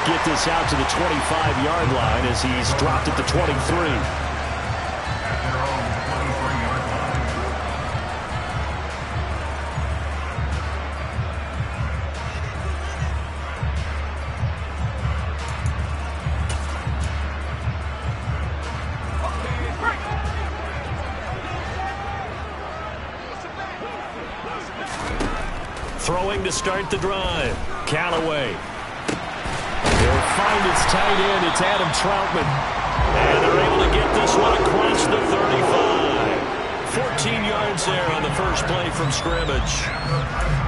get this out to the 25-yard line as he's dropped at the 23. Throwing to start the drive. Callaway. He'll find his tight end. It's Adam Troutman. And they're able to get this one across the 35. 14 yards there on the first play from scrimmage.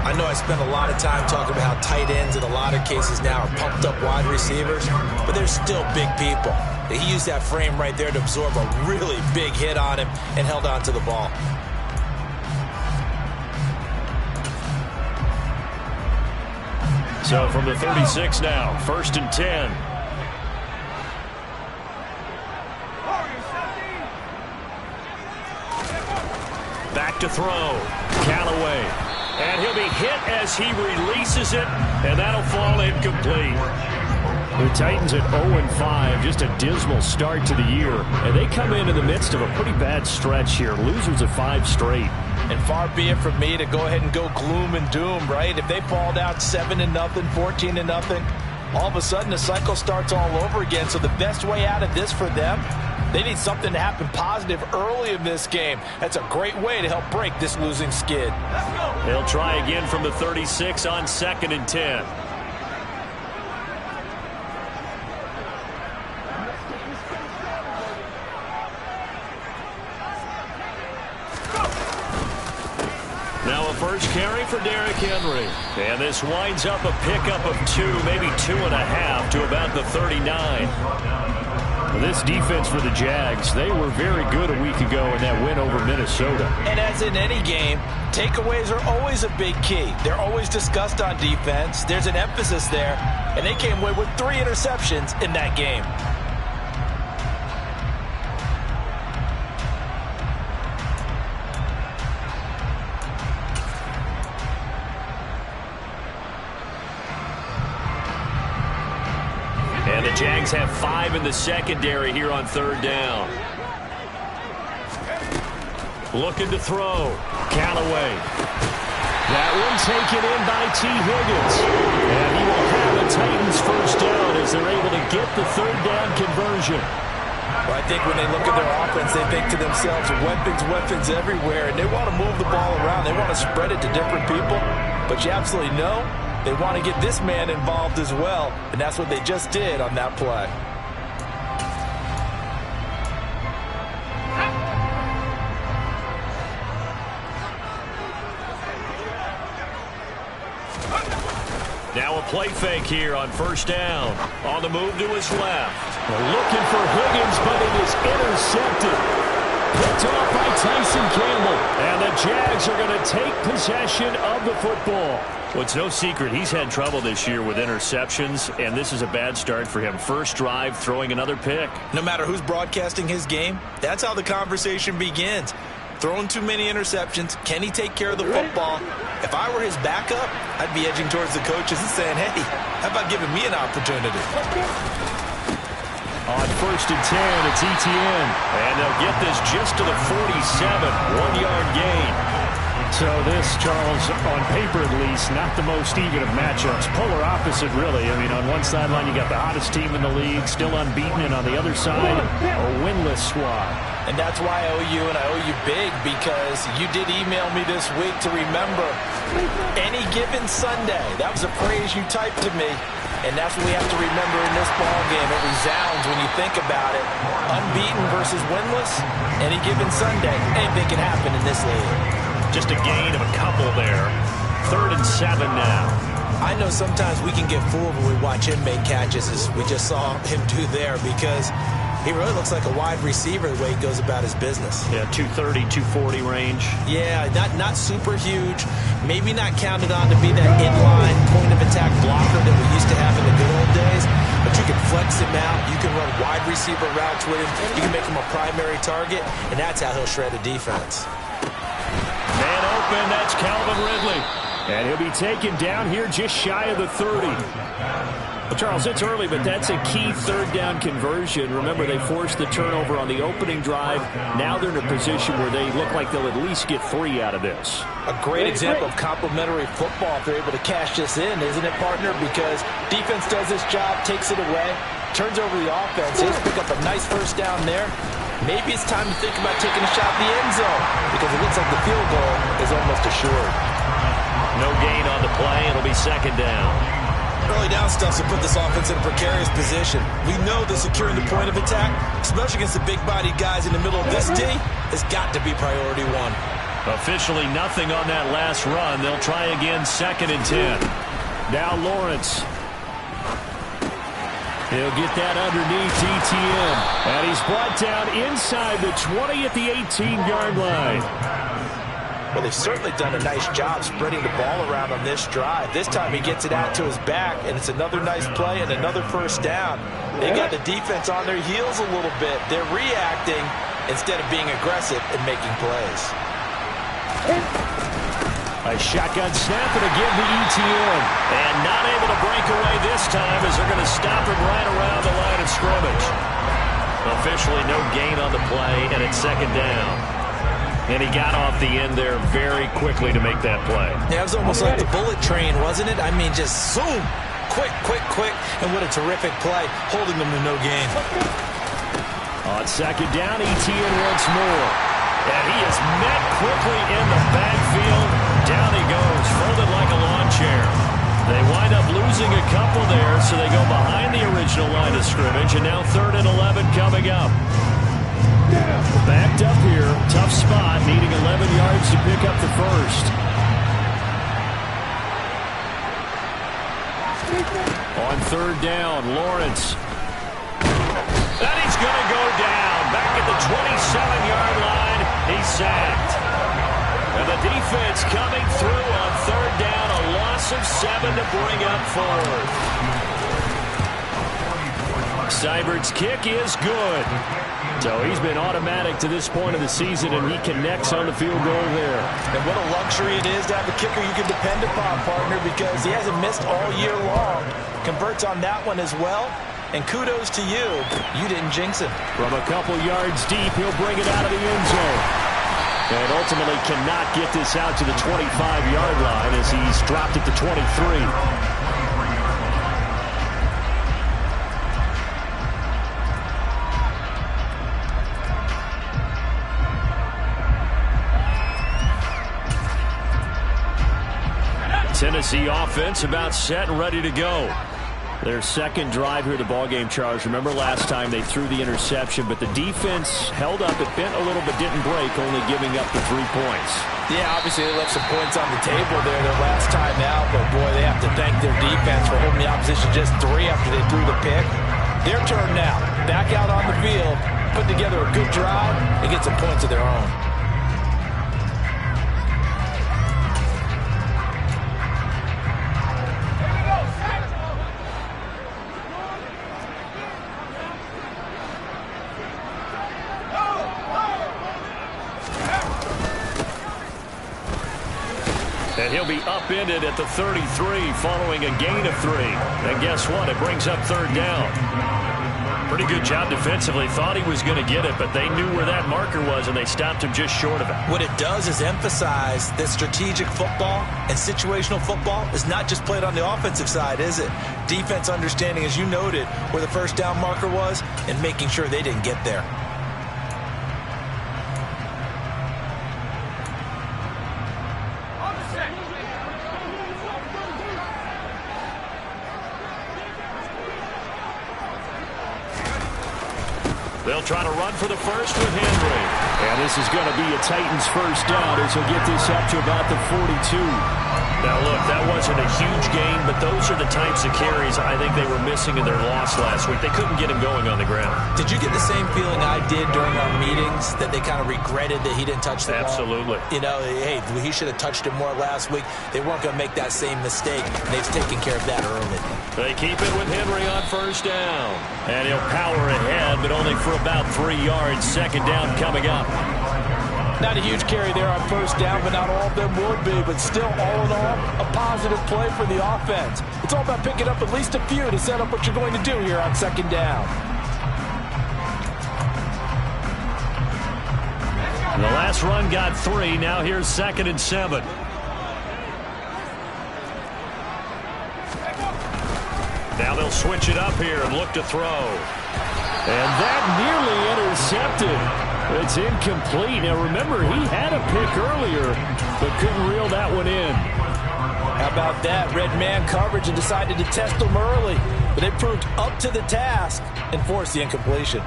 I know I spent a lot of time talking about how tight ends in a lot of cases now are pumped up wide receivers, but they're still big people. He used that frame right there to absorb a really big hit on him and held on to the ball. So from the 36 now, 1st and 10. Back to throw. Callaway. And he'll be hit as he releases it, and that'll fall incomplete. The Titans at 0-5, just a dismal start to the year. And they come in the midst of a pretty bad stretch here. Losers of 5 straight. And far be it from me to go ahead and go gloom and doom, right? If they fall down 7-0, 14-0, all of a sudden the cycle starts all over again. So the best way out of this for them, they need something to happen positive early in this game. That's a great way to help break this losing skid. They'll try again from the 36 on 2nd and 10. Now a first carry for Derrick Henry. And this winds up a pickup of 2, maybe 2.5 to about the 39. This defense for the Jags, they were very good a week ago in that win over Minnesota. And as in any game, takeaways are always a big key. They're always discussed on defense. There's an emphasis there, and they came away with 3 interceptions in that game. And the Jags have 5 in the secondary here on 3rd down. Looking to throw. Callaway. That one taken in by T. Higgins. And he will have a Titans first down as they're able to get the 3rd down conversion. Well, I think when they look at their offense, they think to themselves, weapons everywhere, and they want to move the ball around. They want to spread it to different people. But you absolutely know they want to get this man involved as well, and that's what they just did on that play. Now a play fake here on 1st down. On the move to his left. They're looking for Higgins, but it is intercepted. Picked off by Tyson Campbell. And the Jags are going to take possession of the football. Well, it's no secret he's had trouble this year with interceptions, and this is a bad start for him. First drive, throwing another pick. No matter who's broadcasting his game, that's how the conversation begins. Throwing too many interceptions. Can he take care of the football? If I were his backup, I'd be edging towards the coaches and saying, hey, how about giving me an opportunity? On 1st and 10, it's Etienne. And they'll get this just to the 47. 1-yard gain. So this, Charles, on paper at least, not the most even of matchups. Polar opposite, really. I mean, on one sideline, you got the hottest team in the league, still unbeaten, and on the other side, a winless squad. And that's why I owe you, and I owe you big, because you did email me this week to remember any given Sunday. That was a phrase you typed to me, and that's what we have to remember in this ball game. It resounds when you think about it. Unbeaten versus winless, any given Sunday. Anything can happen in this league. Just a gain of a couple there. 3rd and 7 now. I know sometimes we can get fooled when we watch him make catches, as we just saw him do there, because he really looks like a wide receiver the way he goes about his business. Yeah, 230, 240 range. Yeah, not super huge. Maybe not counted on to be that inline point-of-attack blocker that we used to have in the good old days. But you can flex him out. You can run wide receiver routes with him. You can make him a primary target, and that's how he'll shred a defense. Man open, that's Calvin Ridley. And he'll be taken down here just shy of the 30. Well, Charles, it's early, but that's a key third down conversion. Remember, they forced the turnover on the opening drive. Now they're in a position where they look like they'll at least get 3 out of this. A great example of complementary football if they're able to cash this in, isn't it, partner? Because defense does this job, takes it away, turns over the offense. He'll pick up a nice first down there. Maybe it's time to think about taking a shot in the end zone because it looks like the field goal is almost assured. No gain on the play. It'll be second down. Early down stuff to put this offense in a precarious position. We know that securing the point of attack, especially against the big-bodied guys in the middle of this D, has got to be priority 1. Officially nothing on that last run. They'll try again, 2nd and 10. Now Lawrence. He'll get that underneath ETN. And he's brought down inside the 20 at the 18-yard line. Well, they've certainly done a nice job spreading the ball around on this drive. This time he gets it out to his back, and it's another nice play and another first down. They got the defense on their heels a little bit. They're reacting instead of being aggressive and making plays. A shotgun snap and again to ETN. And not able to break away this time as they're going to stop him right around the line of scrimmage. Officially no gain on the play, and it's 2nd down. And he got off the end there very quickly to make that play. Yeah, it was almost like the bullet train, wasn't it? I mean, just zoom. Quick, quick, quick. And what a terrific play, holding them to no gain. On 2nd down, ETN once more. And he is met quickly in the backfield. Down he goes, folded like a lawn chair. They wind up losing a couple there, so they go behind the original line of scrimmage. And now 3rd and 11 coming up. Backed up here, tough spot, needing 11 yards to pick up the first. On 3rd down, Lawrence. And he's going to go down. Back at the 27-yard line, he's sacked. And the defense coming through on 3rd down, a loss of 7 to bring up 4th. Seibert's kick is good. So he's been automatic to this point of the season, and he connects on the field goal there. And what a luxury it is to have a kicker you can depend upon, partner, because he hasn't missed all year long. Converts on that one as well. And kudos to you. You didn't jinx him. From a couple yards deep, he'll bring it out of the end zone. And ultimately cannot get this out to the 25-yard line as he's dropped at the 23. Tennessee offense about set and ready to go. Their second drive here, the ballgame, Charles. Remember last time they threw the interception, but the defense held up. It bent a little but didn't break, only giving up the 3 points. Yeah, obviously they left some points on the table there their last time out, but boy, they have to thank their defense for holding the opposition just 3 after they threw the pick. Their turn now. Back out on the field, put together a good drive, and get some points of their own. And he'll be upended at the 33 following a gain of 3. And guess what? It brings up 3rd down. Pretty good job defensively. Thought he was going to get it, but they knew where that marker was, and they stopped him just short of it. What it does is emphasize that strategic football and situational football is not just played on the offensive side, is it? Defense understanding, as you noted, where the first down marker was and making sure they didn't get there. They'll try to run for the first with Henry. And this is going to be a Titans first down as he'll get this up to about the 42. Now, look, that wasn't a huge gain, but those are the types of carries I think they were missing in their loss last week. They couldn't get him going on the ground. Did you get the same feeling I did during our meetings, that they kind of regretted that he didn't touch the ball? Absolutely. You know, hey, he should have touched it more last week. They weren't going to make that same mistake. They've taken care of that early. They keep it with Henry on first down. And he'll power ahead, but only for about 3 yards. Second down coming up. Not a huge carry there on first down, but not all of them will be. But still, all in all, a positive play for the offense. It's all about picking up at least a few to set up what you're going to do here on second down. The last run got 3. Now here's 2nd and 7. Now they'll switch it up here and look to throw. And that nearly intercepted. It's incomplete. Now remember, he had a pick earlier, but couldn't reel that one in. How about that? Red man coverage and decided to test them early. But they proved up to the task and forced the incompletion.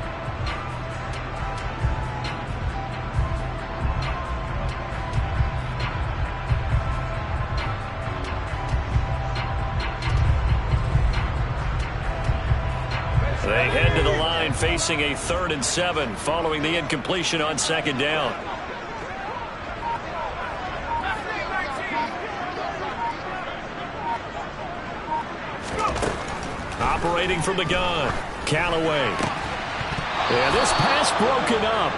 They head to the line facing a 3rd and 7 following the incompletion on 2nd down. Operating from the gun, Callaway. And this pass broken up.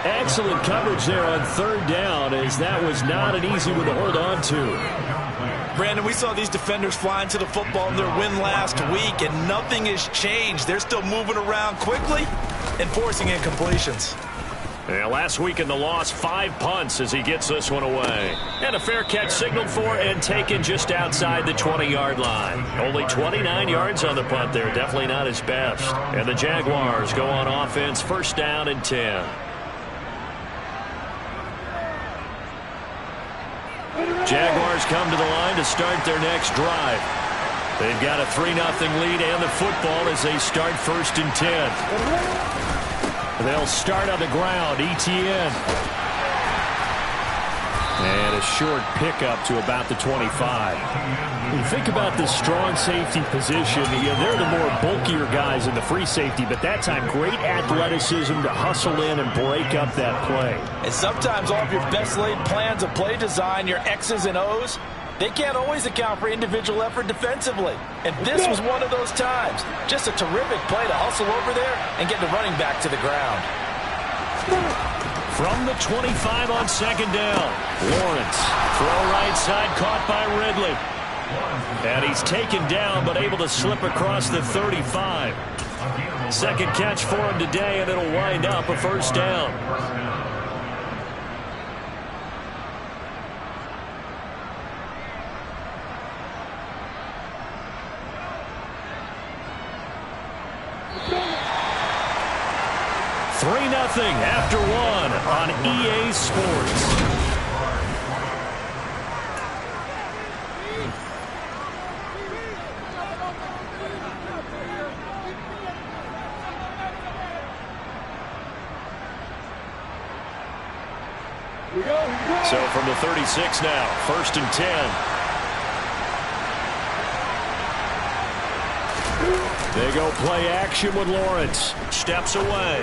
Excellent coverage there on 3rd down, as that was not an easy one to hold on to. Brandon, we saw these defenders flying to the football in their win last week, and nothing has changed. They're still moving around quickly and forcing incompletions. Yeah, last week in the loss, 5 punts as he gets this one away. And a fair catch signaled for and taken just outside the 20-yard line. Only 29 yards on the punt there. Definitely not his best. And the Jaguars go on offense, 1st down and 10. Jaguars come to the line to start their next drive. They've got a 3-0 lead and the football as they start 1st and 10. They'll start on the ground. Etienne. And a short pickup to about the 25. You think about the strong safety position. They're the more bulkier guys in the free safety, but that time great athleticism to hustle in and break up that play. And sometimes all of your best laid plans of play design, your X's and O's, they can't always account for individual effort defensively. And this was one of those times. Just a terrific play to hustle over there and get the running back to the ground. From the 25 on 2nd down, Lawrence. Throw right side, caught by Ridley. And he's taken down, but able to slip across the 35. Second catch for him today, and it'll wind up a 1st down. Nothing after 1 on EA Sports. So from the 36 now, 1st and 10. They go play action with Lawrence. Steps away.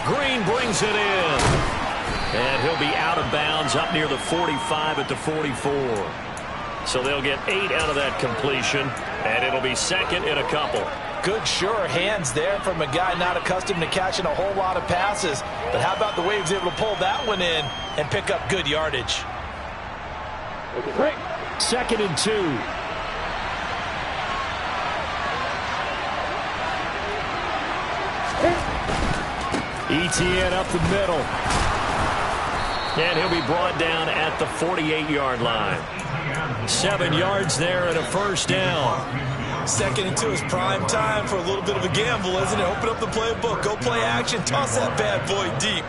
Green brings it in. And he'll be out of bounds up near the 45 at the 44. So they'll get 8 out of that completion, and it'll be 2nd and a couple. Good, sure hands there from a guy not accustomed to catching a whole lot of passes. But how about the way he was able to pull that one in and pick up good yardage? 2nd and 2. Etienne up the middle. And he'll be brought down at the 48-yard line. 7 yards there and a 1st down. 2nd and 2 is prime time for a little bit of a gamble, isn't it? Open up the playbook, go play action, toss that bad boy deep.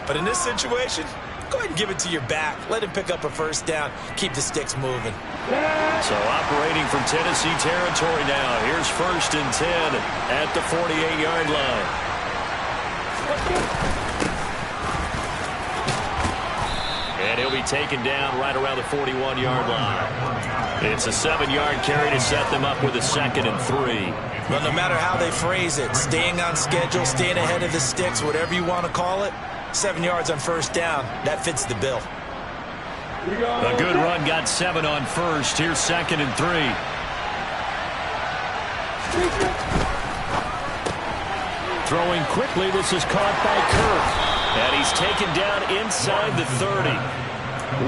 But in this situation, go ahead and give it to your back. Let him pick up a 1st down. Keep the sticks moving. So operating from Tennessee territory now. Here's 1st and 10 at the 48-yard line. And he'll be taken down right around the 41-yard line. It's a 7-yard carry to set them up with a 2nd and 3. Well, no matter how they phrase it, staying on schedule, staying ahead of the sticks, whatever you want to call it, 7 yards on 1st down, that fits the bill. A good run got 7 on 1st. Here's 2nd and 3. Throwing quickly, this is caught by Kirk. And he's taken down inside the 30.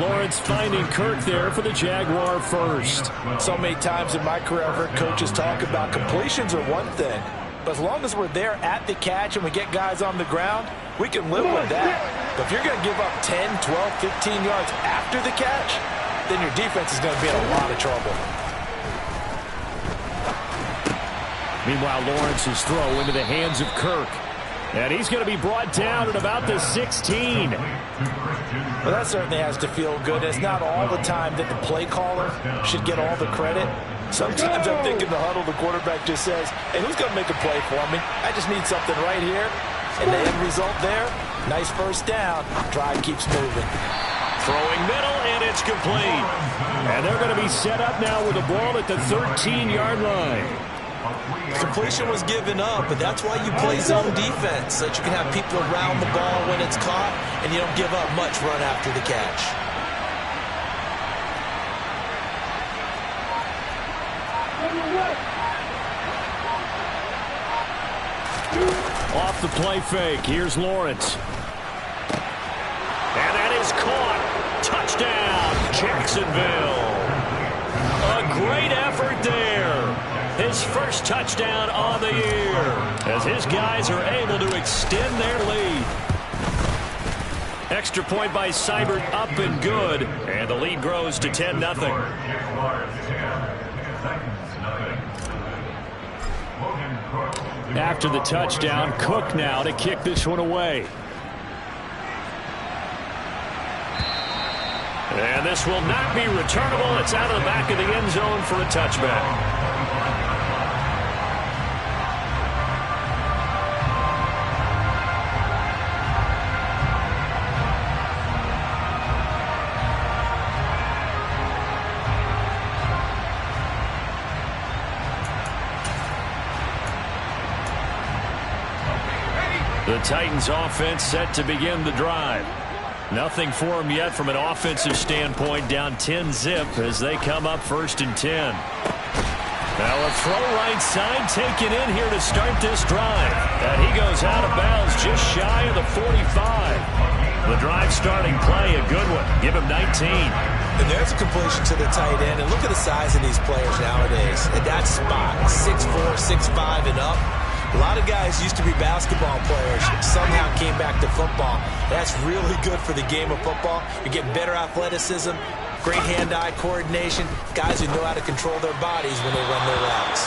Lawrence finding Kirk there for the Jaguar first. So many times in my career, I've heard coaches talk about completions are one thing. But as long as we're there at the catch and we get guys on the ground, we can live with that. But if you're going to give up 10, 12, 15 yards after the catch, then your defense is going to be in a lot of trouble. Meanwhile, Lawrence's throw into the hands of Kirk. And he's going to be brought down at about the 16. Well, that certainly has to feel good. It's not all the time that the play caller should get all the credit. Sometimes I'm thinking the huddle, the quarterback just says, hey, who's going to make a play for me? I just need something right here. And the end result there, nice first down. Drive keeps moving. Throwing middle, and it's complete. And they're going to be set up now with the ball at the 13-yard line. Completion was given up, but that's why you play zone defense, so that you can have people around the ball when it's caught, and you don't give up much run after the catch. Off the play fake, here's Lawrence. And that is caught. Touchdown, Jacksonville. A great effort there. His first touchdown on the year, as his guys are able to extend their lead. Extra point by Seibert, up and good, and the lead grows to 10-0. After the touchdown, Cook now to kick this one away. And this will not be returnable. It's out of the back of the end zone for a touchback. The Titans offense set to begin the drive. Nothing for them yet from an offensive standpoint, down 10-zip as they come up 1st and 10. Now a throw right side taken in here to start this drive. And he goes out of bounds just shy of the 45. The drive starting play, a good one. Give him 19. And there's a completion to the tight end. And look at the size of these players nowadays. At that spot, 6'4", 6'5", and up. A lot of guys used to be basketball players, somehow came back to football. That's really good for the game of football. You get better athleticism, great hand-eye coordination, guys who know how to control their bodies when they run their routes.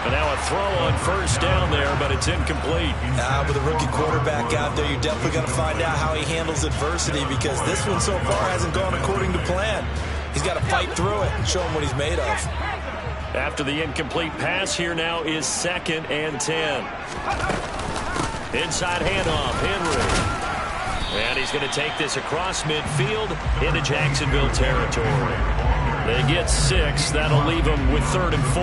And now a throw on 1st down there, but it's incomplete. With a rookie quarterback out there, you're definitely going to find out how he handles adversity, because this one so far hasn't gone according to plan. He's got to fight through it and show him what he's made of. After the incomplete pass, here now is 2nd and 10. Inside handoff, Henry. And he's going to take this across midfield into Jacksonville territory. They get 6. That'll leave them with 3rd and 4.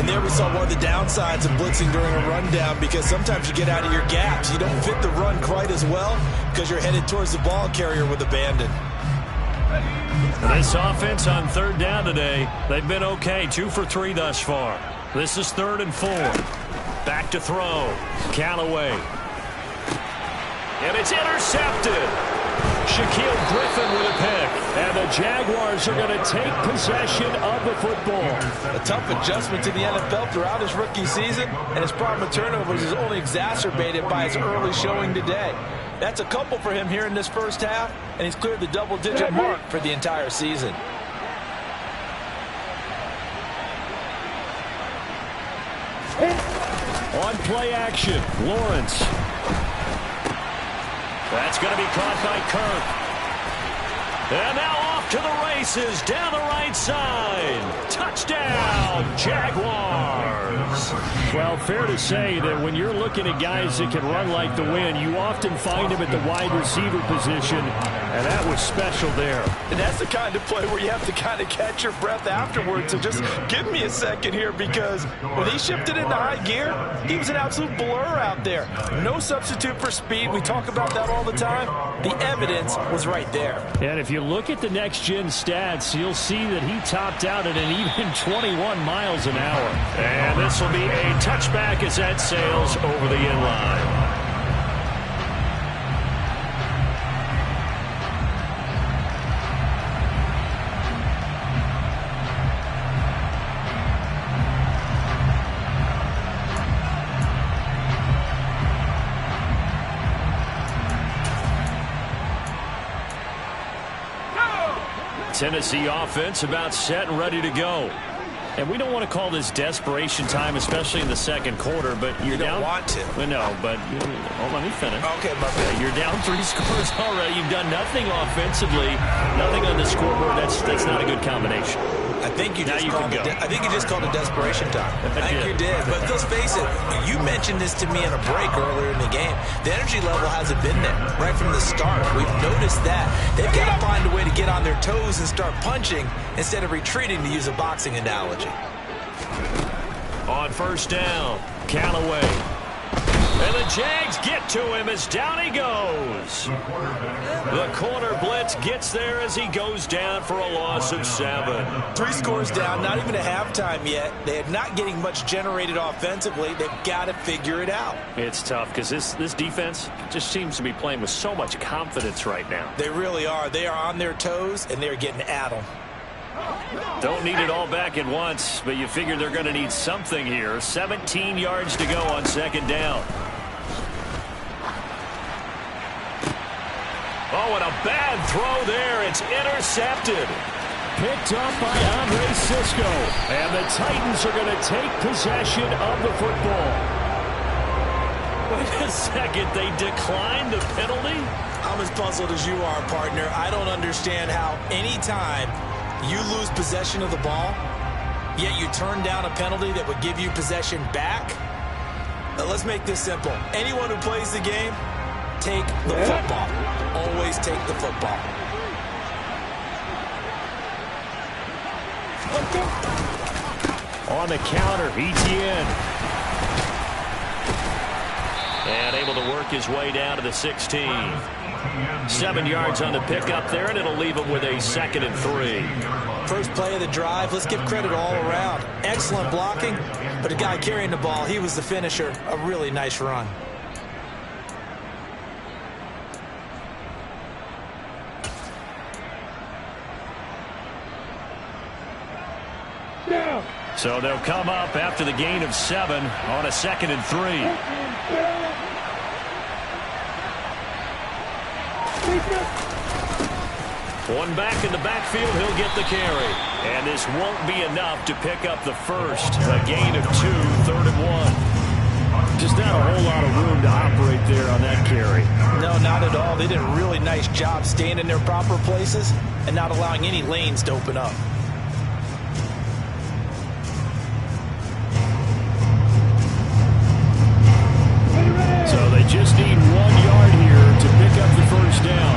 And there we saw one of the downsides of blitzing during a rundown, because sometimes you get out of your gaps. You don't fit the run quite as well because you're headed towards the ball carrier with abandon. This offense on 3rd down today, they've been okay. 2 for 3 thus far. This is 3rd and 4. Back to throw. Callaway. And it's intercepted. Shaquille Griffin with a pick. And the Jaguars are going to take possession of the football. A tough adjustment to the NFL throughout his rookie season, and his problem with turnovers is only exacerbated by his early showing today. That's a couple for him here in this first half, and he's cleared the double-digit mark for the entire season. On play action, Lawrence. That's going to be caught by Kirk. And now off to the races, down the right side. Touchdown, Jaguars. Well, fair to say that when you're looking at guys that can run like the wind, you often find them at the wide receiver position, and that was special there. And that's the kind of play where you have to kind of catch your breath afterwards. So just give me a second here, because when he shifted into high gear, he was an absolute blur out there. No substitute for speed. We talk about that all the time. The evidence was right there. And if you look at the next-gen stats, you'll see that he topped out at an even 21 miles an hour. And this will be a touchback as that sails over the end line. Tennessee offense about set and ready to go. And we don't want to call this desperation time, especially in the second quarter, but you're down. You don't want to. Well, no, but let me finish. Okay, my bad. You're down 3 scores already. You've done nothing offensively, nothing on the scoreboard. That's not a good combination. I think you just called it desperation time. I think you did. But let's face it, you mentioned this to me in a break earlier in the game. The energy level hasn't been there right from the start. We've noticed that. They've got to find a way to get on their toes and start punching instead of retreating, to use a boxing analogy. On first down, Callaway. And the Jags get to him as down he goes. The corner blitz gets there as he goes down for a loss of 7. 3 scores down, not even a halftime yet. They are not getting much generated offensively. They've got to figure it out. It's tough because this defense just seems to be playing with so much confidence right now. They really are. They are on their toes, and they're getting at them. Don't need it all back at once, but you figure they're going to need something here. 17 yards to go on second down. Oh, and a bad throw there. It's intercepted. Picked up by Andre Cisco. And the Titans are going to take possession of the football. Wait a second. They declined the penalty? I'm as puzzled as you are, partner. I don't understand how anytime you lose possession of the ball, yet you turn down a penalty that would give you possession back. Let's make this simple. Anyone who plays the game, take the football. Always take the football. On the counter, ETN. And able to work his way down to the 16. 7 yards on the pickup there, and it'll leave him with a 2nd and 3. First play of the drive. Let's give credit all around. Excellent blocking, but the guy carrying the ball, he was the finisher. A really nice run. So they'll come up after the gain of 7 on a 2nd and 3. One back in the backfield, he'll get the carry. And this won't be enough to pick up the first. A gain of 2, 3rd and 1. Just not a whole lot of room to operate there on that carry. No, not at all. They did a really nice job staying in their proper places and not allowing any lanes to open up. So they just need 1 yard here to pick up the first down.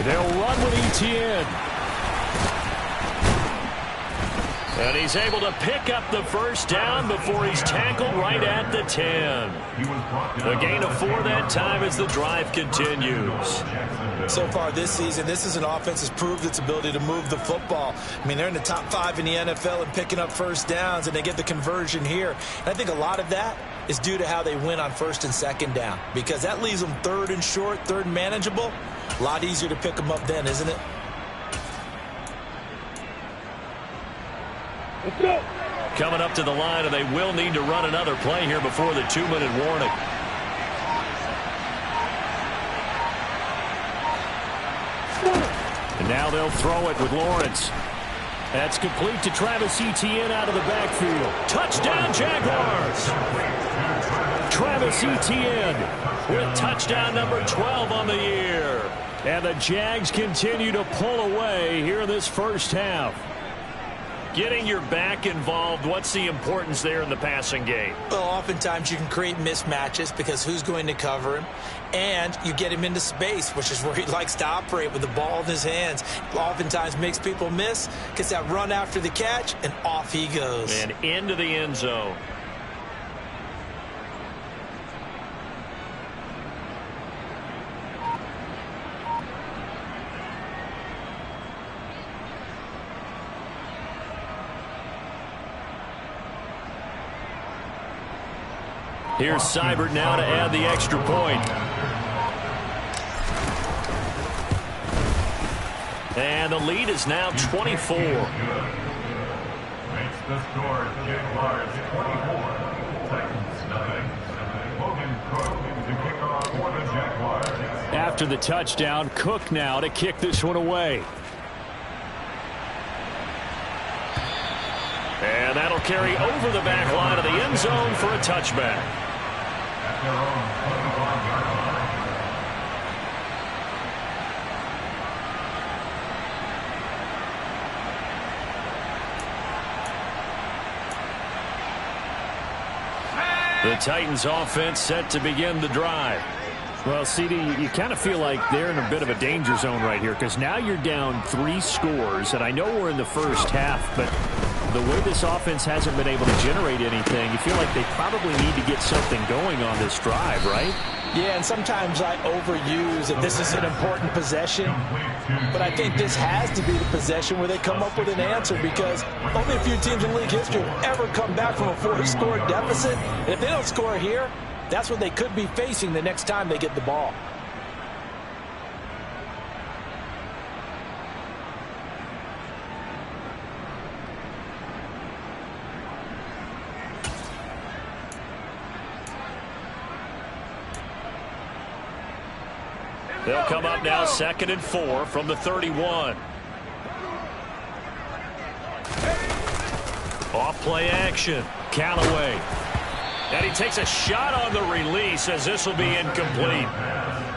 They'll run with ETN. And he's able to pick up the first down before he's tackled right at the 10. A gain of 4 that time as the drive continues. So far this season, this is an offense that's proved its ability to move the football. I mean, they're in the top 5 in the NFL and picking up first downs, and they get the conversion here. And I think a lot of that is due to how they win on 1st and 2nd down, because that leaves them 3rd and short, 3rd and manageable. A lot easier to pick them up then, isn't it? Let's go. Coming up to the line, and they will need to run another play here before the 2-minute warning. And now they'll throw it with Lawrence. That's complete to Travis Etienne out of the backfield. Touchdown, Jaguars! Travis Etienne with touchdown number 12 on the year. And the Jags continue to pull away here in this first half. Getting your back involved, what's the importance there in the passing game? Well, oftentimes you can create mismatches because who's going to cover him? And you get him into space, which is where he likes to operate with the ball in his hands. Oftentimes makes people miss, gets that run after the catch, and off he goes. And into the end zone. Here's Seibert now to add the extra point. And the lead is now 24. Makes the score Jaguars 24, Titans nothing. Logan After the touchdown, Cook now to kick this one away. And that'll carry over the back line of the end zone for a touchback. The Titans offense set to begin the drive. Well, CD, you kind of feel like they're in a bit of a danger zone right here because now you're down 3 scores, and I know we're in the first half, but the way this offense hasn't been able to generate anything, you feel like they probably need to get something going on this drive, right? Yeah, and sometimes I overuse that this is an important possession, but I think this has to be the possession where they come up with an answer because only a few teams in league history have ever come back from a 4-score deficit. And if they don't score here, that's what they could be facing the next time they get the ball. They'll come up now 2nd and 4 from the 31. Off play action. Callaway. And he takes a shot on the release as this will be incomplete.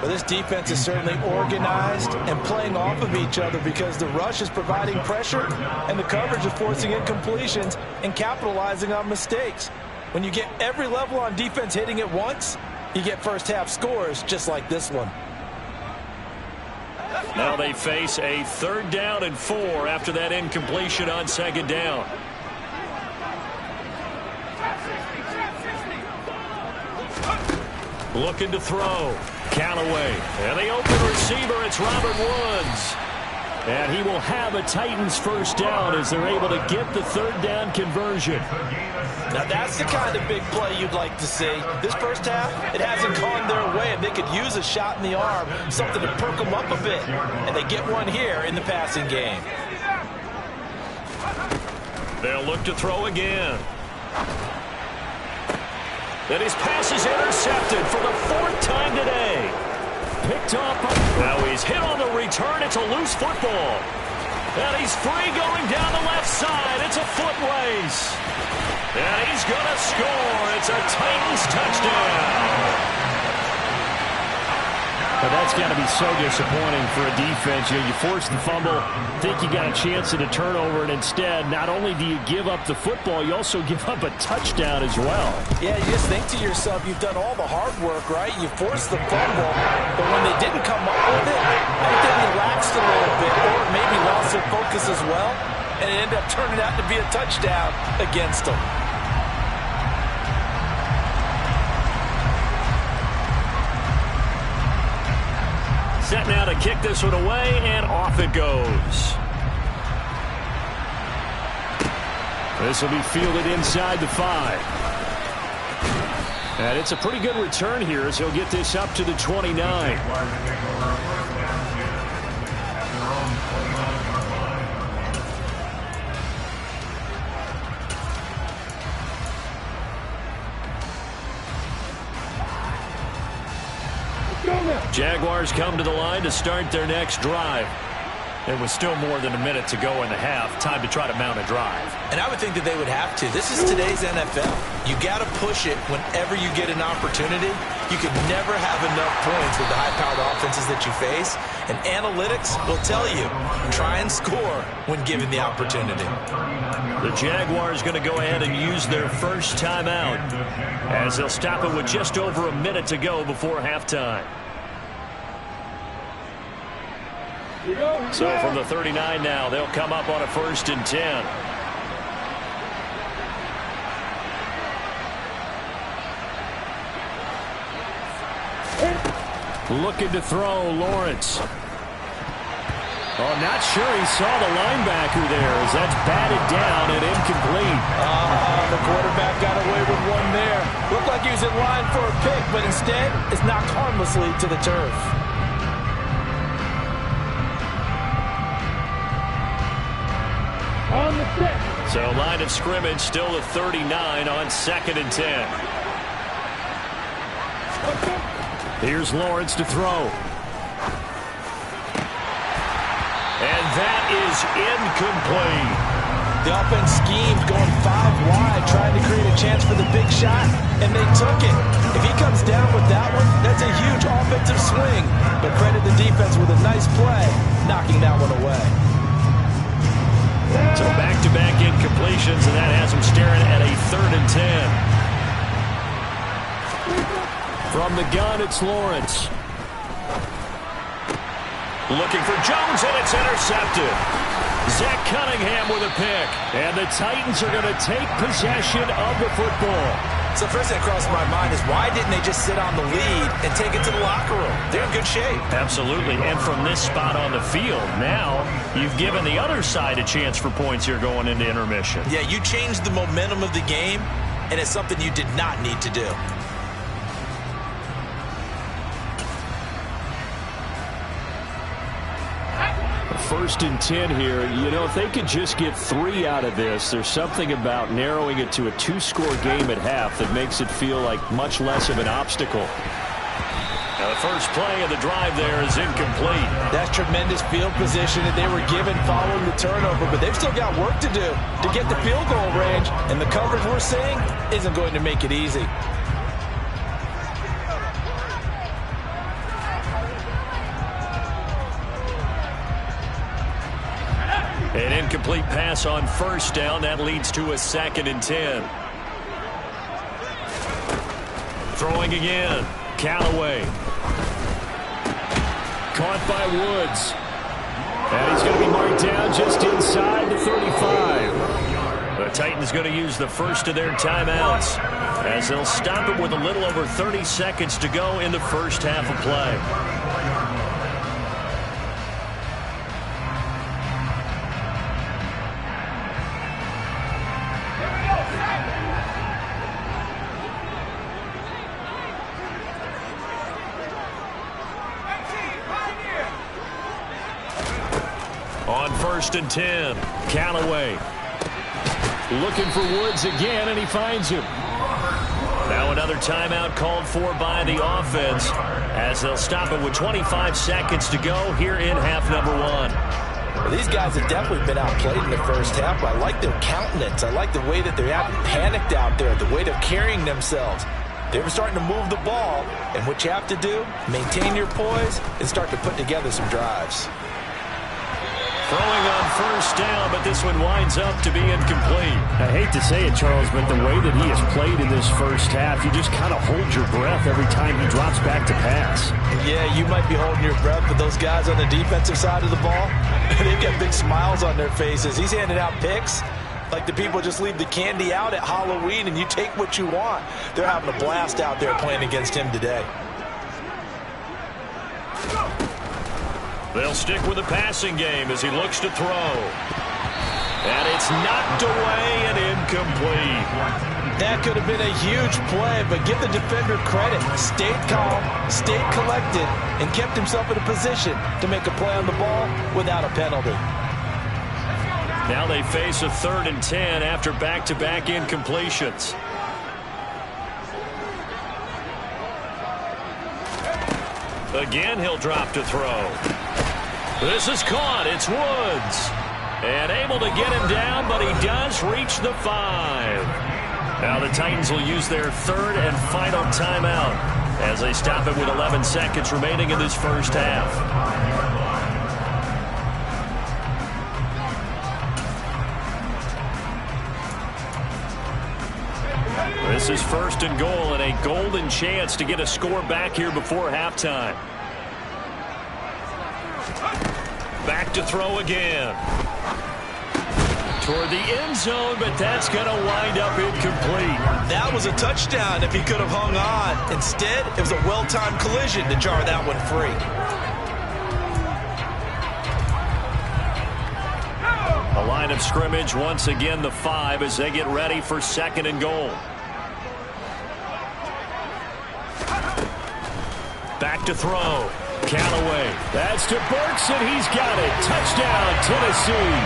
Well, this defense is certainly organized and playing off of each other because the rush is providing pressure and the coverage is forcing incompletions and capitalizing on mistakes. When you get every level on defense hitting at once, you get first half scores just like this one. Now they face a 3rd down and 4 after that incompletion on 2nd down. Looking to throw. Callaway. And the open receiver, it's Robert Woods. And he will have a Titans first down as they're able to get the 3rd down conversion. Now that's the kind of big play you'd like to see. This first half, it hasn't gone their way, and they could use a shot in the arm, something to perk them up a bit. And they get one here in the passing game. They'll look to throw again. And his pass is intercepted for the 4th time today. Picked up. Now he's hit on the return. It's a loose football. And he's free going down the left side. It's a foot race. And he's going to score. It's a Titans touchdown. But that's got to be so disappointing for a defense. You force the fumble, think you got a chance at a turnover, and instead, not only do you give up the football, you also give up a touchdown as well. Yeah, you just think to yourself, you've done all the hard work, right? You forced the fumble, but when they didn't come up with it, I think they relaxed a little bit, or maybe lost their focus as well, and it ended up turning out to be a touchdown against them. Set now to kick this one away, and off it goes. This will be fielded inside the 5. And it's a pretty good return here as he'll get this up to the 29. Jaguars come to the line to start their next drive. There was still more than a minute to go in the half. Time to try to mount a drive. And I would think that they would have to. This is today's NFL. You got to push it whenever you get an opportunity. You can never have enough points with the high-powered offenses that you face. And analytics will tell you, try and score when given the opportunity. The Jaguars going to go ahead and use their first timeout as they'll stop it with just over a minute to go before halftime. So from the 39 now, they'll come up on a 1st and 10. Looking to throw, Lawrence. Oh, not sure he saw the linebacker there as that's batted down and incomplete. The quarterback got away with one there. Looked like he was in line for a pick, but instead it's knocked harmlessly to the turf. So line of scrimmage still at 39 on 2nd and 10. Here's Lawrence to throw. And that is incomplete. The offense schemed going 5 wide, trying to create a chance for the big shot, and they took it. If he comes down with that one, that's a huge offensive swing. But credit the defense with a nice play, knocking that one away. So back-to-back incompletions, and that has him staring at a 3rd and 10. From the gun, it's Lawrence. Looking for Jones, and it's intercepted. Zach Cunningham with a pick. And the Titans are going to take possession of the football. So first thing that crossed my mind is why didn't they just sit on the lead and take it to the locker room? They're in good shape. Absolutely. And from this spot on the field, now you've given the other side a chance for points here going into intermission. Yeah, you changed the momentum of the game, and it's something you did not need to do. 1st and 10 here. You know, if they could just get 3 out of this, there's something about narrowing it to a 2-score game at half that makes it feel like much less of an obstacle. Now the first play of the drive there is incomplete. That's tremendous field position that they were given following the turnover, but they've still got work to do to get the field goal range, and the coverage we're seeing isn't going to make it easy. An incomplete pass on 1st down. That leads to a 2nd and 10. Throwing again. Callaway. Caught by Woods. And he's going to be marked down just inside the 35. The Titans going to use the first of their timeouts as they'll stop it with a little over 30 seconds to go in the first half of play. On 1st and 10, Callaway looking for Woods again, and he finds him. Now another timeout called for by the offense as they'll stop it with 25 seconds to go here in half number 1. Well, these guys have definitely been outplayed in the first half, but I like their countenance. I like the way that they haven't panicked out there, the way they're carrying themselves. They're starting to move the ball, and what you have to do, maintain your poise and start to put together some drives. Throwing on 1st down, but this one winds up to be incomplete. I hate to say it, Charles, but the way that he has played in this first half, you just kind of hold your breath every time he drops back to pass. Yeah, you might be holding your breath, but those guys on the defensive side of the ball, they've got big smiles on their faces. He's handing out picks like the people just leave the candy out at Halloween and you take what you want. They're having a blast out there playing against him today. They'll stick with the passing game as he looks to throw. And it's knocked away and incomplete. That could have been a huge play, but give the defender credit. Stayed calm, stayed collected, and kept himself in a position to make a play on the ball without a penalty. Now they face a 3rd and 10 after back-to-back incompletions. Again, he'll drop to throw. This is caught. It's Woods. And able to get him down, but he does reach the 5. Now the Titans will use their 3rd and final timeout as they stop it with 11 seconds remaining in this first half. This is 1st and goal and a golden chance to get a score back here before halftime. Back to throw again. Toward the end zone, but that's going to wind up incomplete. That was a touchdown if he could have hung on. Instead, it was a well-timed collision to jar that one free. A line of scrimmage, once again the 5 as they get ready for 2nd and goal. Back to throw. Callaway. That's to Burks, and he's got it. Touchdown, Tennessee.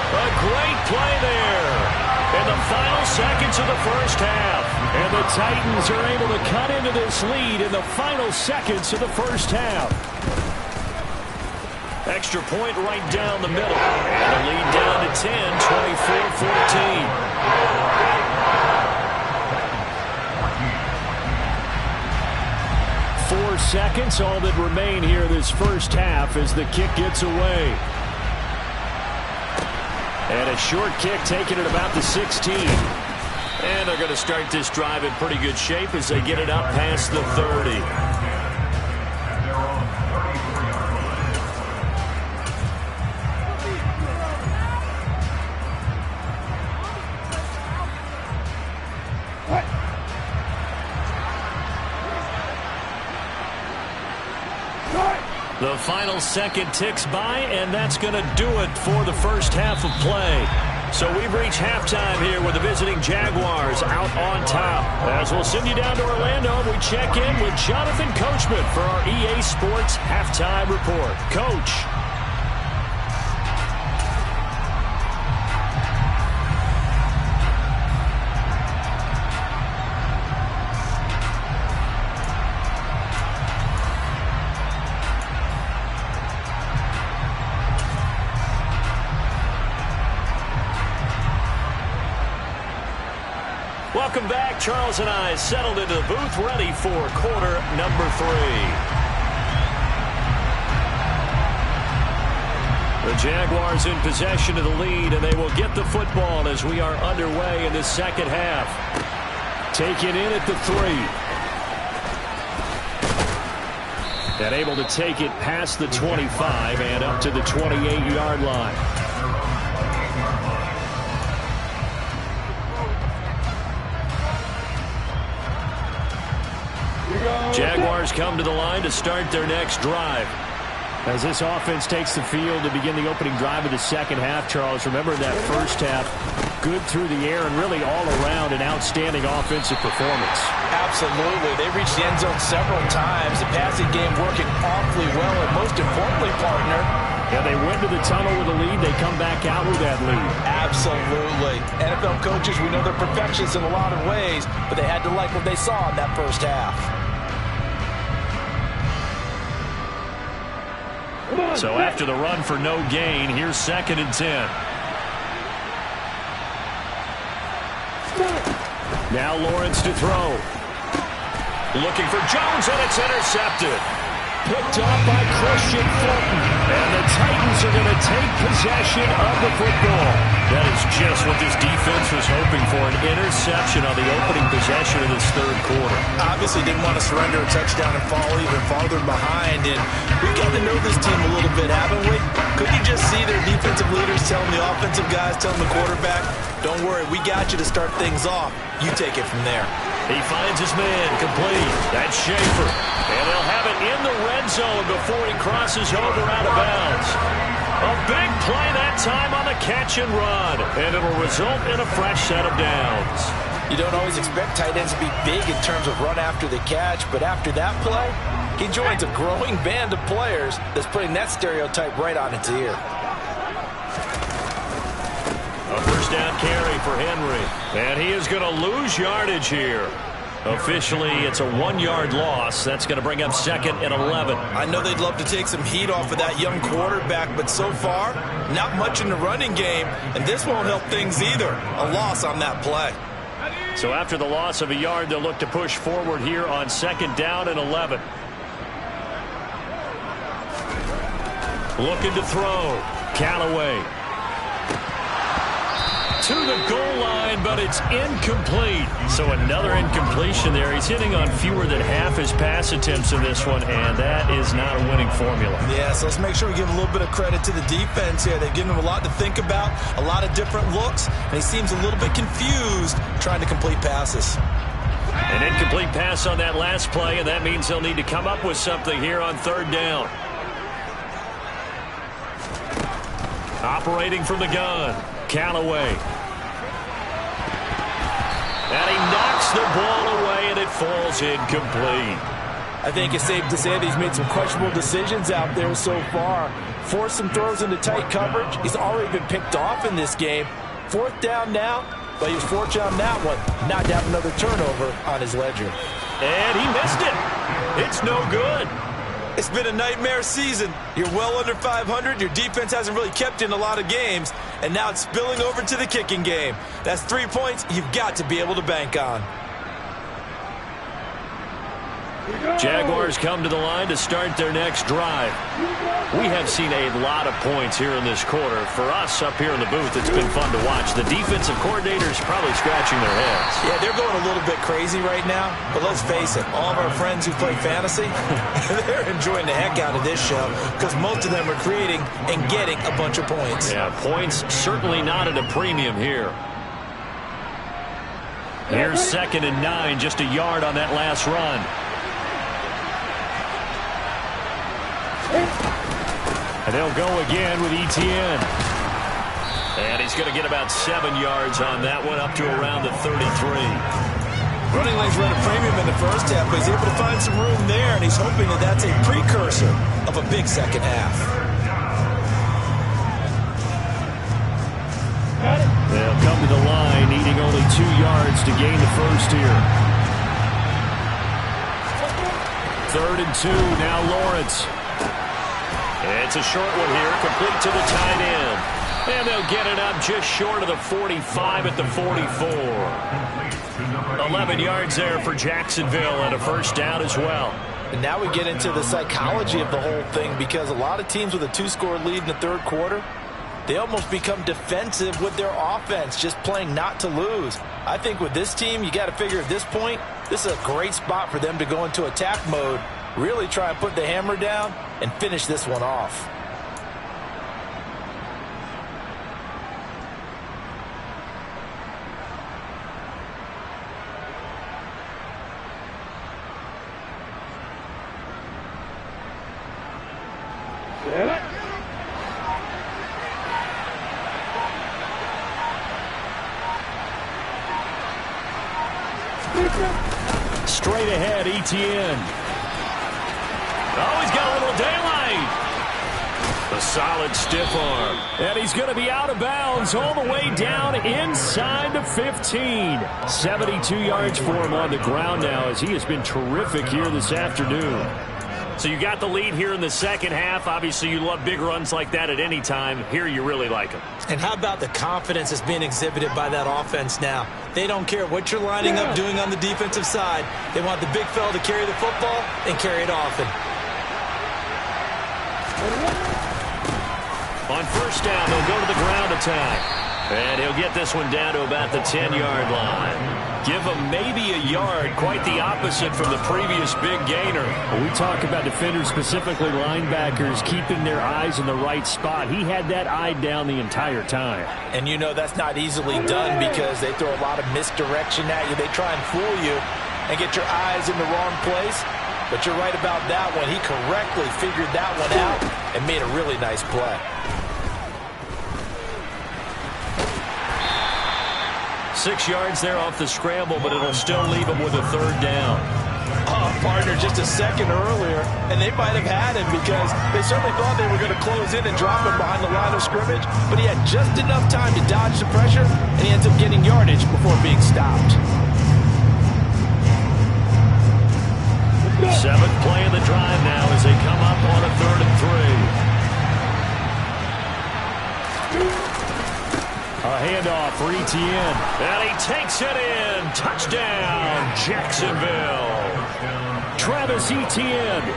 A great play there. In the final seconds seconds of the first half. And the Titans are able to cut into this lead in the final seconds of the first half. Extra point right down the middle. And the lead down to 10, 24-14. 4 seconds, all that remain here this first half as the kick gets away. And a short kick taken at about the 16. And they're going to start this drive in pretty good shape as they get it up past the 30. The final second ticks by, and that's going to do it for the first half of play. So we've reached halftime here with the visiting Jaguars out on top. As we'll send you down to Orlando, we check in with Jonathan Coachman for our EA Sports Halftime Report. Coach. Welcome back. Charles and I settled into the booth, ready for quarter number 3. The Jaguars in possession of the lead, and they will get the football as we are underway in the second half. Taken in at the 3. And able to take it past the 25 and up to the 28-yard line. Jaguars come to the line to start their next drive. As this offense takes the field to begin the opening drive of the second half, Charles, remember that first half, good through the air and really all around an outstanding offensive performance. Absolutely. They reached the end zone several times. The passing game working awfully well, and most importantly, partner, yeah, they went to the tunnel with a lead. They come back out with that lead. Absolutely. NFL coaches, we know they're perfectionists in a lot of ways, but they had to like what they saw in that first half. So after the run for no gain, here's 2nd and 10. Now Lawrence to throw. Looking for Jones, and it's intercepted. Picked up by Christian Fulton. And the Titans are going to take possession of the football. That is just what this defense was hoping for, an interception on the opening possession of this third quarter. Obviously didn't want to surrender a touchdown and fall even farther behind. And we've got to know this team a little bit, haven't we? Could you just see their defensive leaders telling the offensive guys, telling the quarterback, don't worry, we got you to start things off. You take it from there. He finds his man complete. That's Schaefer. And they'll have it in the red zone before he crosses over out of bounds. A big play that time on the catch and run. And it'll result in a fresh set of downs. You don't always expect tight ends to be big in terms of run after the catch, but after that play, he joins a growing band of players that's putting that stereotype right on its ear. A first down carry for Henry. And he is going to lose yardage here. Officially, it's a 1-yard loss. That's going to bring up 2nd and 11. I know they'd love to take some heat off of that young quarterback, but so far, not much in the running game, and this won't help things either. A loss on that play. So after the loss of a yard, they'll look to push forward here on 2nd down and 11. Looking to throw. Callaway. To the goal line, but it's incomplete. So another incompletion there. He's hitting on fewer than half his pass attempts in this one, and that is not a winning formula. Yeah, so let's make sure we give a little bit of credit to the defense here. They've given him a lot to think about, a lot of different looks, and he seems a little bit confused trying to complete passes. An incomplete pass on that last play, and that means they'll need to come up with something here on 3rd down. Operating from the gun, Callaway. And he knocks the ball away, and it falls incomplete. I think it's safe to say that he's made some questionable decisions out there so far. Forced some throws into tight coverage. He's already been picked off in this game. 4th down now. but he was fortunate on that one not to have another turnover on his ledger. And he missed it. It's no good. It's been a nightmare season. You're well under 500. Your defense hasn't really kept in a lot of games, and now it's spilling over to the kicking game. That's 3 points you've got to be able to bank on. Jaguars come to the line to start their next drive. We have seen a lot of points here in this quarter. For us up here in the booth, it's been fun to watch. The defensive coordinators probably scratching their heads. Yeah, they're going a little bit crazy right now, but let's face it, all of our friends who play fantasy, they're enjoying the heck out of this show because most of them are creating and getting a bunch of points. Yeah, points certainly not at a premium here. Here's 2nd and 9, just a yard on that last run. And they'll go again with Etienne. And he's going to get about 7 yards on that one, up to around the 33. Running lanes run a premium in the first half, but he's able to find some room there, and he's hoping that that's a precursor of a big second half. They'll come to the line, needing only 2 yards to gain the first here. 3rd and 2, now Lawrence. It's a short one here, complete to the tight end. And they'll get it up just short of the 45 at the 44. 11 yards there for Jacksonville and a first down as well. And now we get into the psychology of the whole thing, because a lot of teams with a 2-score lead in the third quarter, they almost become defensive with their offense, just playing not to lose. I think with this team, you got to figure at this point, this is a great spot for them to go into attack mode, really try and put the hammer down and finish this one off. Straight ahead, Etienne. Oh, he's got a little daylight. A solid stiff arm. And he's going to be out of bounds all the way down inside the 15. 72 yards for him on the ground now, as he has been terrific here this afternoon. So you got the lead here in the second half. Obviously, you love big runs like that at any time. Here you really like them. And how about the confidence that's being exhibited by that offense now? They don't care what you're lining up doing on the defensive side. They want the big fella to carry the football and carry it often. On first down, they'll go to the ground attack. And he'll get this one down to about the 10-yard line. Give him maybe a yard, quite the opposite from the previous big gainer. When we talk about defenders, specifically linebackers, keeping their eyes in the right spot, he had that eye down the entire time. And you know that's not easily done because they throw a lot of misdirection at you. They try and fool you and get your eyes in the wrong place. But you're right about that one. He correctly figured that one out and made a really nice play. Six yards there off the scramble, but it'll still leave him with a third down. Oh, partner, just a second earlier, and they might have had him because they certainly thought they were going to close in and drop him behind the line of scrimmage, but he had just enough time to dodge the pressure, and he ends up getting yardage before being stopped. 7th play of the drive now as they come up on a 3rd and 3. A handoff for Etienne. And he takes it in. Touchdown, Jacksonville. Travis Etienne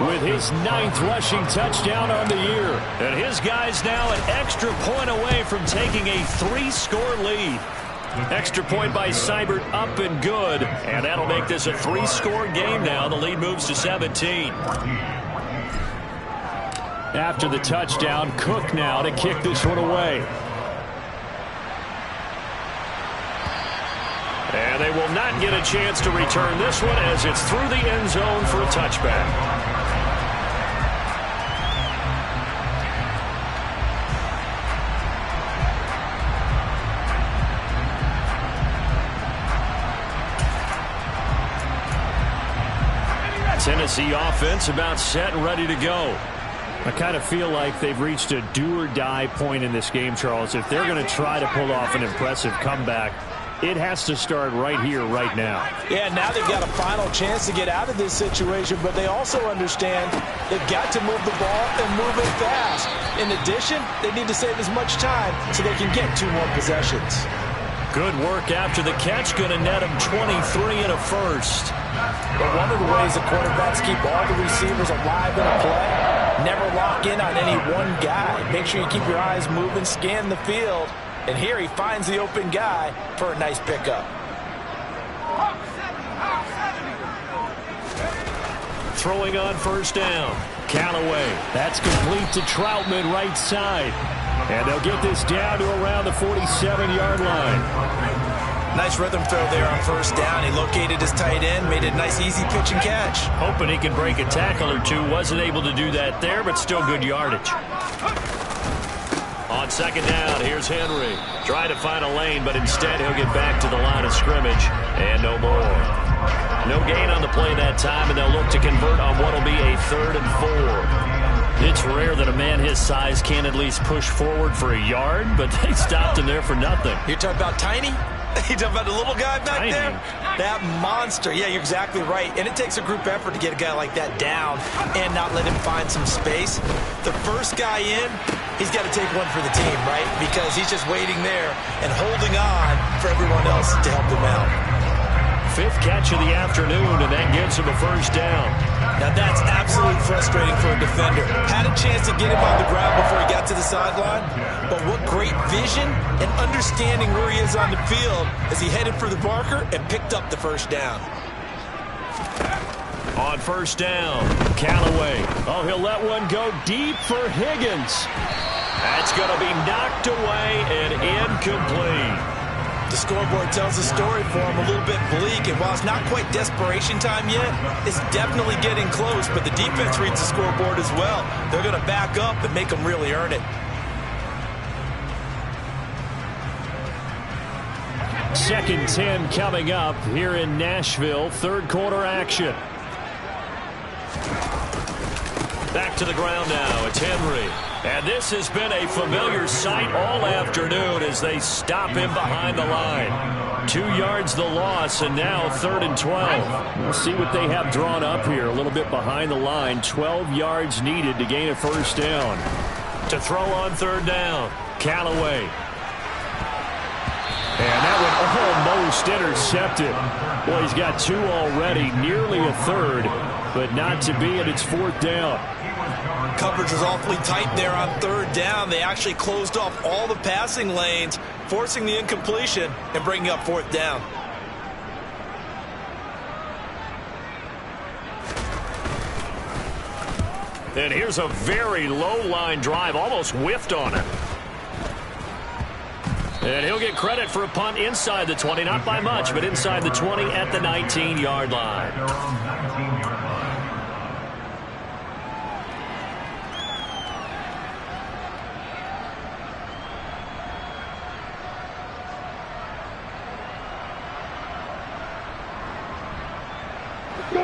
with his 9th rushing touchdown on the year. And his guys now an extra point away from taking a 3-score lead. Extra point by Seibert up and good. And that'll make this a 3-score game now. The lead moves to 17. After the touchdown, Cook now to kick this one away. And they will not get a chance to return this one as it's through the end zone for a touchback. Tennessee offense about set and ready to go. I kind of feel like they've reached a do-or-die point in this game, Charles. If they're going to try to pull off an impressive comeback, it has to start right here, right now. Yeah, now they've got a final chance to get out of this situation, but they also understand they've got to move the ball and move it fast. In addition, they need to save as much time so they can get 2 more possessions. Good work after the catch. Going to net him 23 and a first. But one of the ways the quarterbacks keep all the receivers alive in a play, never lock in on any one guy. Make sure you keep your eyes moving, scan the field. And here he finds the open guy for a nice pickup. Throwing on first down. Callaway. That's complete to Troutman, right side. And they'll get this down to around the 47-yard line. Nice rhythm throw there on first down. He located his tight end, made a nice easy pitch and catch. Hoping he can break a tackle or two. Wasn't able to do that there, but still good yardage. On second down, here's Henry. Trying to find a lane, but instead he'll get back to the line of scrimmage. And no more. No gain on the play that time, and they'll look to convert on what will be a 3rd and 4. It's rare that a man his size can at least push forward for a yard, but they stopped him there for nothing. You're talking about tiny? You talking about the little guy back Tiny. there? That monster. Yeah, you're exactly right. And it takes a group effort to get a guy like that down and not let him find some space. The first guy in, he's got to take one for the team, right? Because he's just waiting there and holding on for everyone else to help him out. 5th catch of the afternoon, and that gives him a first down. Now that's absolutely frustrating for a defender. Had a chance to get him on the ground before he got to the sideline, but what great vision and understanding where he is on the field as he headed for the marker and picked up the first down. On first down, Callaway. Oh, he'll let one go deep for Higgins. That's going to be knocked away and incomplete. The scoreboard tells a story for him, a little bit bleak, and while it's not quite desperation time yet, it's definitely getting close, but the defense reads the scoreboard as well. They're going to back up and make them really earn it. 2nd and 10 coming up here in Nashville. 3rd quarter action. Back to the ground now. It's Henry. And this has been a familiar sight all afternoon as they stop him behind the line. 2 yards the loss, and now 3rd and 12. We'll see what they have drawn up here. A little bit behind the line. 12 yards needed to gain a first down. To throw on 3rd down, Callaway. And that one almost intercepted. Well, he's got 2 already, nearly a 3rd, but not to be, and it's 4th down. Coverage was awfully tight there on 3rd down. They actually closed off all the passing lanes, forcing the incompletion and bringing up 4th down. And here's a very low line drive, almost whiffed on it. And he'll get credit for a punt inside the 20, not by much, but inside the 20 at the 19-yard line.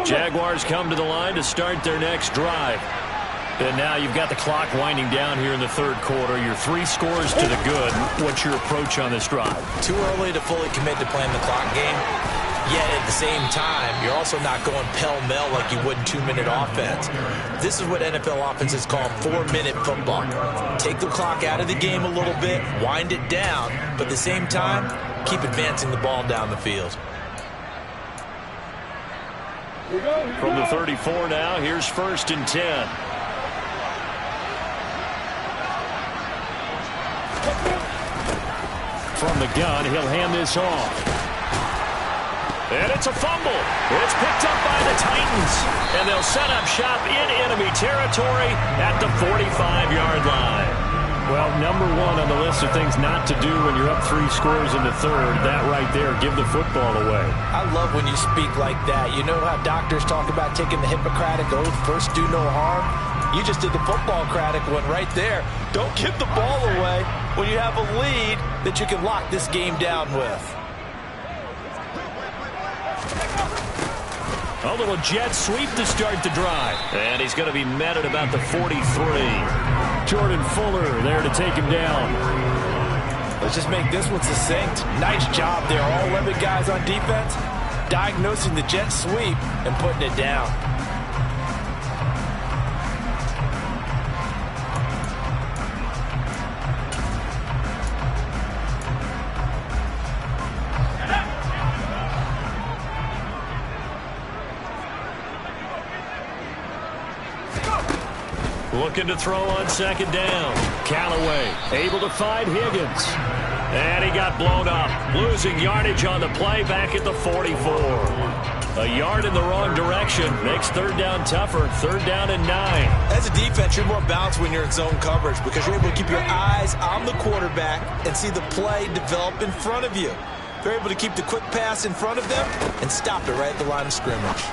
Jaguars come to the line to start their next drive. And now you've got the clock winding down here in the 3rd quarter. You're 3 scores to the good. What's your approach on this drive? Too early to fully commit to playing the clock game. Yet at the same time, you're also not going pell-mell like you would in 2-minute offense. This is what NFL offenses call 4-minute football. Take the clock out of the game a little bit, wind it down, but at the same time, keep advancing the ball down the field. From the 34 now, here's 1st and 10. From the gun, he'll hand this off. And it's a fumble. It's picked up by the Titans. And they'll set up shop in enemy territory at the 45-yard line. Well, number 1 on the list of things not to do when you're up 3 scores in the 3rd. That right there, give the football away. I love when you speak like that. You know how doctors talk about taking the Hippocratic oath, first do no harm? You just did the football-cratic one right there. Don't give the ball away when you have a lead that you can lock this game down with. A little jet sweep to start the drive. And he's going to be met at about the 43. Jordan Fuller there to take him down. Let's just make this one succinct. Nice job there. All 11 guys on defense diagnosing the jet sweep and putting it down. Looking to throw on second down. Callaway able to find Higgins. And he got blown up. Losing yardage on the play back at the 44. A yard in the wrong direction makes third down tougher. Third down and 9. As a defense, you're more balanced when you're in zone coverage because you're able to keep your eyes on the quarterback and see the play develop in front of you. They're able to keep the quick pass in front of them and stop it right at the line of scrimmage.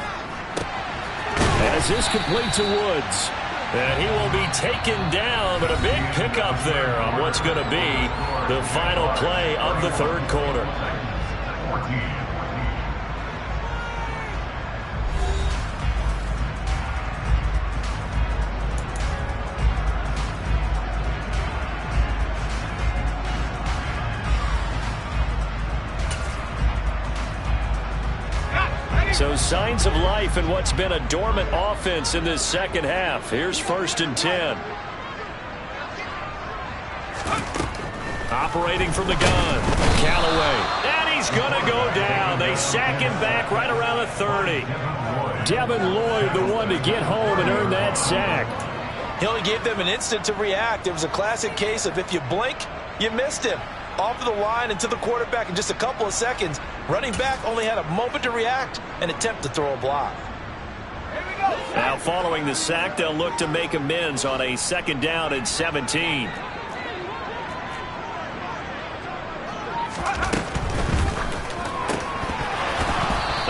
As is complete to Woods. And he will be taken down, but a big pickup there on what's going to be the final play of the third quarter. So signs of life in what's been a dormant offense in this second half. Here's 1st and 10. Operating from the gun. Callaway. And he's going to go down. They sack him back right around the 30. Devin Lloyd, the one to get home and earn that sack. He only gave them an instant to react. It was a classic case of if you blink, you missed him. Off of the line and to the quarterback in just a couple of seconds. Running back only had a moment to react and attempt to throw a block. Now following the sack, they'll look to make amends on a second down and 17.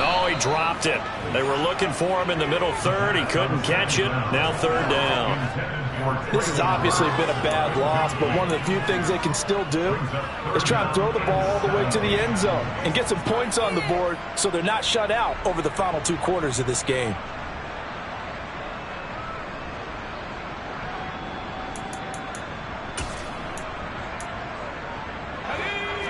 Oh, he dropped it. They were looking for him in the middle third. He couldn't catch it. Now third down. This has obviously been a bad loss, but one of the few things they can still do is try and throw the ball all the way to the end zone and get some points on the board so they're not shut out over the final 2 quarters of this game.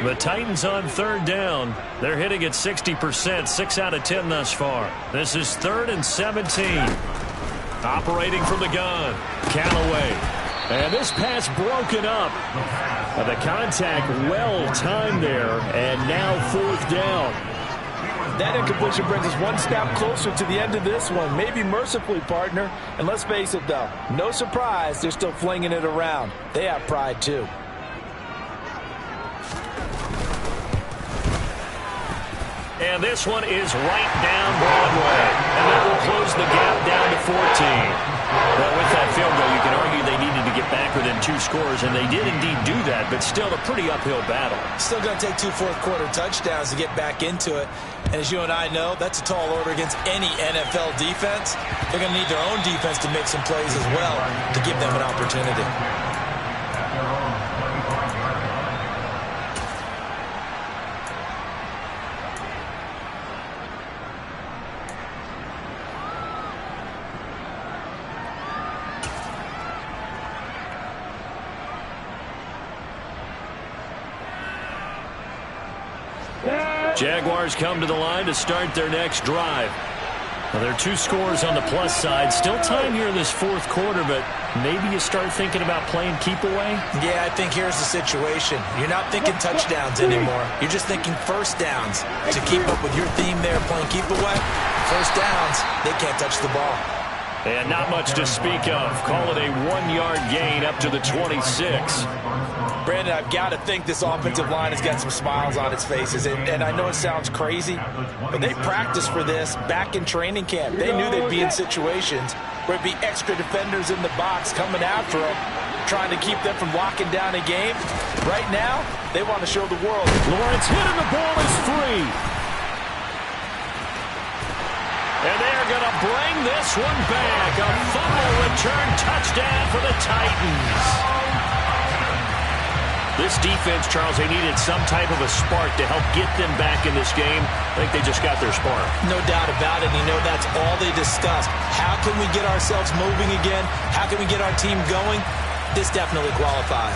The Titans on third down. They're hitting at 60%, 6 out of 10 thus far. This is 3rd and 17. Operating from the gun. Callaway. And this pass broken up. The contact well timed there. And now 4th down. That incompletion brings us one step closer to the end of this one. Maybe mercifully, partner. And let's face it, though. No surprise, they're still flinging it around. They have pride, too. And this one is right down Broadway. And that will close the gap down to 14. Well, with that field goal, you can argue they needed to get back within 2 scores, and they did indeed do that, but still a pretty uphill battle. Still going to take 2 fourth-quarter touchdowns to get back into it. And as you and I know, that's a tall order against any NFL defense. They're going to need their own defense to make some plays as well to give them an opportunity. Jaguars come to the line to start their next drive. Well, there are 2 scores on the plus side. Still time here in this 4th quarter, but maybe you start thinking about playing keep away? Yeah, I think here's the situation. You're not thinking touchdowns anymore. You're just thinking first downs. To keep up with your theme there, playing keep away, first downs, they can't touch the ball. And not much to speak of. Call it a 1-yard gain up to the 26. Brandon, I've got to think this offensive line has got some smiles on its faces. And I know it sounds crazy, but they practiced for this back in training camp. They knew they'd be in situations where it'd be extra defenders in the box coming after them, trying to keep them from locking down a game. Right now, they want to show the world. Lawrence hit and the ball is free. And they're going to bring this one back. A fumble return touchdown for the Titans. This defense, Charles, they needed some type of a spark to help get them back in this game. I think they just got their spark. No doubt about it. That's all they discussed. How can we get ourselves moving again? How can we get our team going? This definitely qualifies.